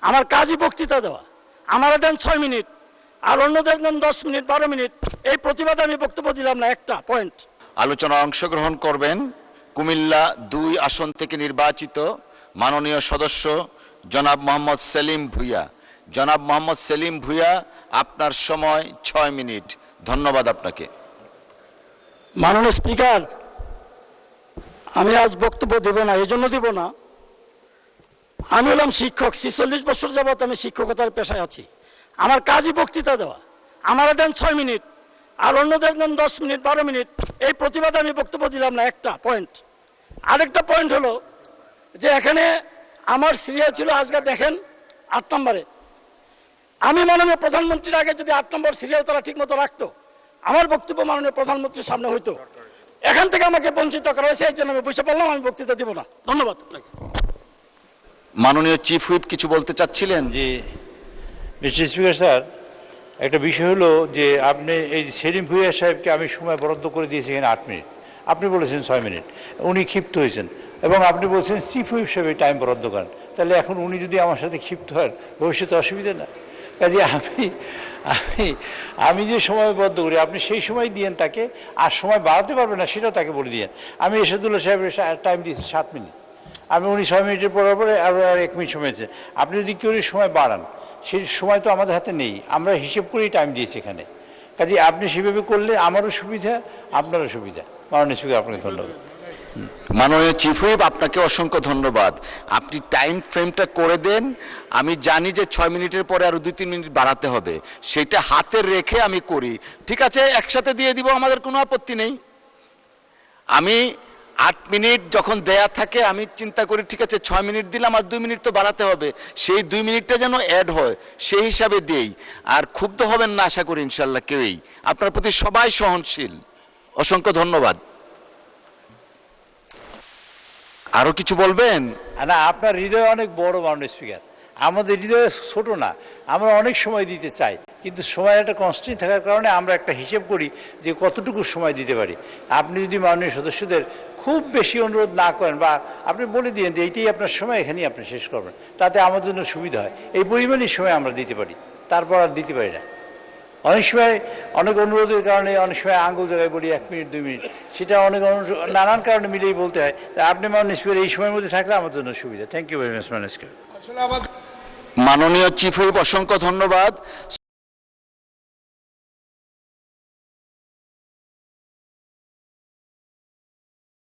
আমার কাজই বক্তৃতা দেওয়া। আমারা দেন 6 মিনিট, আর অন্যদের দেন 10 মিনিট 12 মিনিট। এই প্রতিবাদে আমি বক্তব্য দিলাম না, একটা পয়েন্ট। আলোচনায় অংশগ্রহণ করবেন কুমিল্লা 2 আসন থেকে নির্বাচিত মাননীয় সদস্য জনাব মোহাম্মদ সেলিম ভুঁইয়া। জনাব মোহাম্মদ সেলিম ভুঁইয়া, আপনার সময় 6 মিনিট। ধন্যবাদ আপনাকে। মাননীয় স্পিকার, আমি আজ বক্তব্য দেব না, এই জন্য দিব না, আমি হলাম শিক্ষক। 46 বছর যাবৎ আমি শিক্ষকতার পেশায় আছি। আমার কাজই বক্তৃতা দেওয়া। আমারা দেন 6 মিনিট, আর অন্যদের দেন 10 মিনিট 12 মিনিট। এই প্রতিবাদে আমি বক্তব্য দিলাম না, একটা পয়েন্ট। আরেকটা পয়েন্ট হলো যে এখানে আমার সিরিয়াল ছিল, আজকে দেখেন 8 নম্বরে। আমি মাননীয় প্রধানমন্ত্রীর আগে যদি 8 নম্বর সিরিয়াল তারা ঠিক মতো রাখতো, আমার বক্তব্য মাননীয় প্রধানমন্ত্রীর সামনে হইতো। এখান থেকে আমাকে বঞ্চিত করা হয়েছে, এই জন্য আমি বুঝতে পারলাম আমি বক্তৃতা দিব না। ধন্যবাদ আপনাকে। মাননীয় চিফ হুইপ কিছু বলতে চাচ্ছিলেন? জি, মিস্টার স্পিকার স্যার, একটা বিষয় হলো যে আপনি এই সেলিম ভুঁইয়া সাহেবকে আমি সময় বরাদ্দ করে দিয়েছি এখানে 8 মিনিট, আপনি বলেছেন 6 মিনিট। উনি ক্ষিপ্ত হয়েছেন এবং আপনি বলছেন চিফ হুইপ হিসেবে টাইম বরাদ্দ করেন। তাহলে এখন উনি যদি আমার সাথে ক্ষিপ্ত হন, ভবিষ্যতে অসুবিধা না। কাজে আমি যে সময় বরাদ্দ করি আপনি সেই সময় দিয়েন তাকে, আর সময় বাড়াতে পারবেন না সেটাও তাকে বলে দিয়েন। আমি এরশাদুল্লাহ সাহেবের টাইম দিয়েছি 7 মিনিট, আমি উনি 6 মিনিটের পরে আরও 1 মিনিট সময় দিয়েছেন। আপনি যদি কেউ সময় বাড়ান, সেই সময় তো আমাদের হাতে নেই, আমরা হিসেব করেই টাইম দিয়েছি এখানে। কাজে আপনি সেভাবে করলে আমারও সুবিধা, আপনারও সুবিধা। মাননীয় স্পিকার, আপনাকে ধন্যবাদ। মাননীয় চিফ হুইপ, আপনাকে অসংখ্য ধন্যবাদ। আপনি টাইম ফ্রেমটা করে দেন। আমি জানি যে 6 মিনিটের পরে আরো 2-3 মিনিট বাড়াতে হবে, সেটা হাতে রেখে আমি করি। ঠিক আছে, একসাথে দিয়ে দিব, আমাদের কোনো আপত্তি নেই। আমি 8 মিনিট যখন দেয়া থাকে আমি চিন্তা করি ঠিক আছে 6 মিনিট দিলাম, আর 2 মিনিট তো বাড়াতে হবে, সেই 2 মিনিটটা যেন অ্যাড হয় সেই হিসাবে দেই। আর ক্ষুব্ধ হবেন না আশা করি ইনশাল্লাহ কেউই। আপনার প্রতি সবাই সহনশীল। অসংখ্য ধন্যবাদ। আরো কিছু বলবেন? না, আপনার হৃদয় অনেক বড় মাননীয় স্পিকার, আমাদের হৃদয় ছোট না। আমরা অনেক সময় দিতে চাই, কিন্তু সময়ের একটা কনস্ট্যান্ট থাকার কারণে আমরা একটা হিসেব করি যে কতটুকু সময় দিতে পারি। আপনি যদি মাননীয় সদস্যদের খুব বেশি অনুরোধ না করেন, বা আপনি বলে দিন যে এইটাই আপনার সময়, এখানেই আপনি শেষ করবেন, তাতে আমাদের জন্য সুবিধা হয়। এই পরিমাণই সময় আমরা দিতে পারি, তারপর আর দিতে পারি না। অনেক সময় অনেক অনুরোধের কারণে অনেক সময় আঙুল জায়গায় বলি 1 মিনিট 2 মিনিট, সেটা অনেক নানান কারণে মিলেই বলতে হয়। আপনি মাননীয় স্পিকার এই সময়ের মধ্যে থাকলে আমার জন্য সুবিধা। থ্যাংক ইউ ভেরি মাচ মাননীয় স্পিকার। মাননীয় চিফ হুইপ, অসংখ্য ধন্যবাদ।